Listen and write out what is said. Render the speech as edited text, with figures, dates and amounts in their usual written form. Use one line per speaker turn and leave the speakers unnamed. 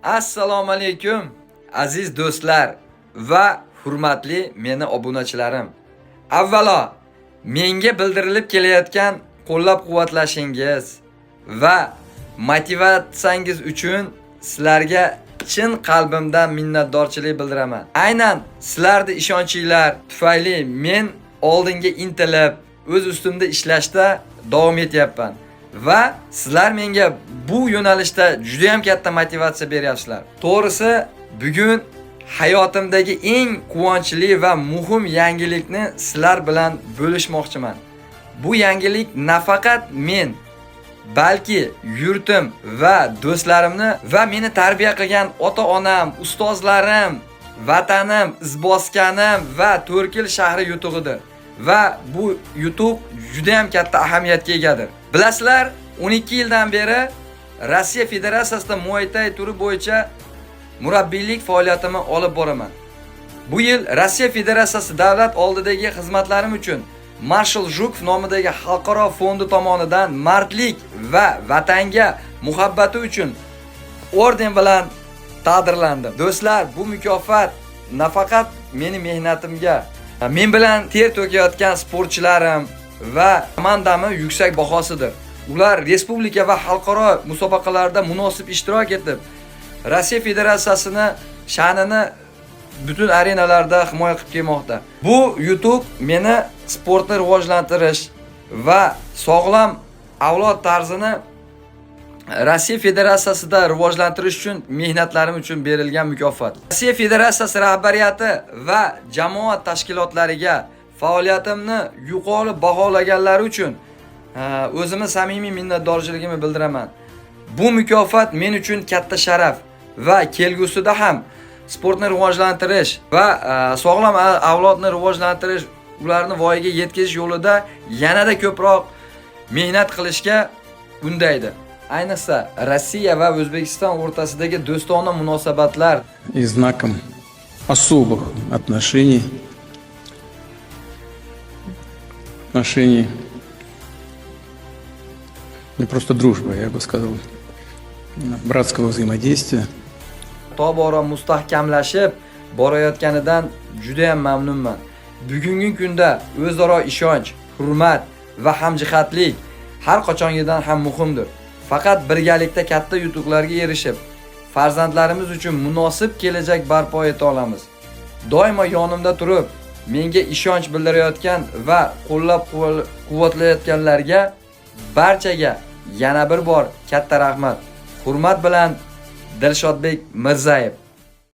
Assalomu alaykum aziz do'stlar va hurmatli meni obunachilarim. Avvalo, menga bildirilib kelayotgan qo'llab-quvvatlashingiz va motivatsiyangiz uchun sizlarga chin qalbimdan minnatdorchilik bildiraman. Aynan sizlarning ishonchinglar tufayli men oldinga intilib, o'z ustimda ishlashda davom etyapman. Va sizlar menga bu yo'nalishda juda ham katta motivatsiya beryapsizlar. To'g'risi, bugun hayotimdagi eng quvonchli va muhim yangilikni sizlar bilan bo'lishmoqchiman. Bu yangilik nafaqat men, balki yurtim va do'stlarimni va meni tarbiya qilgan ota-onam, ustozlarim, vatanim, izbosganim va To'rkil shahri yutug'idir. Va bu yutuq juda ham katta ahamiyatga egadir. Bilasizlar, 12 yildan beri Rossiya Federatsiyasida Muay Thai turi bo'yicha murabbiylik faoliyatimni olib boraman. Bu yil Rossiya Federatsiyasi davlat oldidagi xizmatlarim uchun Marshal Jukov nomidagi xalqaro fondi tomonidan mardlik va vatanga muhabbati uchun orden bilan taqdirlandim. Do'stlar, bu mukofot nafaqat meni mehnatimga, men bilan ter to'kayotgan sportchilarim va komandamning yuksak bahosidir. Ular respublika va xalqaro musobaqalarda munosib ishtirok etib, Rossiya Federatsiyasini sha'nini butun arenalarda himoya qilib kelmoqda. Bu yutuq meni sportni rivojlantirish va sog'lom avlod tarzini Rossiya Federatsiyasida rivojlantirish uchun mehnatlarim uchun berilgan mukofot. Rossiya Federatsiyasi rahbariyati va jamoat tashkilotlariga faoliyatimni yuqori baholaganlari uchun o'zimni samimiy minnatdorchiligimni bildiraman. Bu mukofot men uchun katta sharaf va kelgusida ham sportni rivojlantirish va sog'lom avlodni rivojlantirish, ularni voyaga yetkazish yo'lida yanada ko'proq mehnat qilishga undaydi. Ayniqsa Rossiya va O'zbekiston o'rtasidagi do'stona munosabatlar
и знаком особых отношений не просто дружбы, я бы сказал, братского взаимодействия.
tobora mustahkamlashib borayotganidan juda ham mamnunman. Bugungi kunda o'zaro ishonch, hurmat va hamjihatlik har qachongidan ham muhimdir. Faqat birgalikda katta yutuqlarga erishib, farzandlarimiz uchun munosib kelajak barpo eta olamiz. Doimo yonimda turib, menga ishonch bildirayotgan va qo'llab-quvvatlayotganlarga barchaga yana bir bor katta rahmat. Hurmat bilan Dilshodbek Mirzayev.